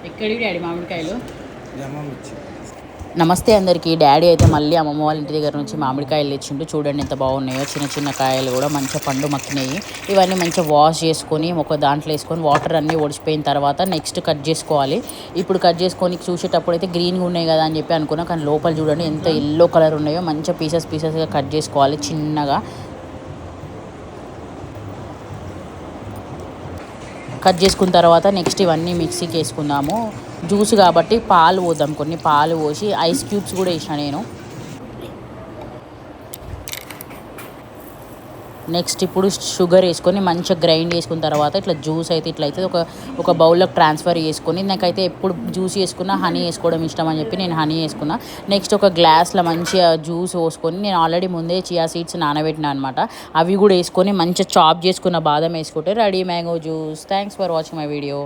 ఎక్కడివి డాడీ మామిడికాయలు? జమమిచ్చి. నమస్తే అందరికీ. డాడీ అయితే మళ్ళీ అమ్మమ్మ వాళ్ళ ఇంటి దగ్గర నుంచి మామిడికాయలు తెచ్చిండు. చూడండి ఎంత బాగున్నాయో. చిన్న చిన్న కాయలు కూడా మంచిగా పండు మక్కినాయి. ఇవన్నీ మంచిగా వాష్ చేసుకొని ఒక దాంట్లో వేసుకొని వాటర్ అన్నీ ఒడిచిపోయిన తర్వాత నెక్స్ట్ కట్ చేసుకోవాలి. ఇప్పుడు కట్ చేసుకొని చూసేటప్పుడు అయితే గ్రీన్గా ఉన్నాయి కదా అని చెప్పి అనుకున్నా, కానీ లోపల చూడండి ఎంత ఎల్లో కలర్ ఉన్నాయో. మంచిగా పీసెస్గా కట్ చేసుకోవాలి చిన్నగా. కట్ చేసుకున్న తర్వాత నెక్స్ట్ ఇవన్నీ మిక్సీకి వేసుకుందాము. జ్యూస్ కాబట్టి పాలు పోద్దాం, కొన్ని పాలు పోసి ఐస్ క్యూబ్స్ కూడా వేసిన నేను. నెక్స్ట్ ఇప్పుడు షుగర్ వేసుకొని మంచిగా గ్రైండ్ చేసుకున్న తర్వాత ఇట్లా జ్యూస్ అయితే ఇట్లా అయితే ఒక బౌల్లోకి ట్రాన్స్ఫర్ చేసుకొని, నాకైతే ఎప్పుడు జ్యూస్ వేసుకున్నా హనీ వేసుకోవడం ఇష్టం అని చెప్పి నేను హనీ వేసుకున్నా. నెక్స్ట్ ఒక గ్లాస్లో మంచిగా జ్యూస్ పోసుకొని, నేను ఆల్రెడీ ముందే చియా సీడ్స్ నానబెట్టినా అనమాట, అవి కూడా వేసుకొని మంచిగా చాప్ చేసుకున్న బాదం వేసుకుంటే ready mango juice. Thanks for watching my video.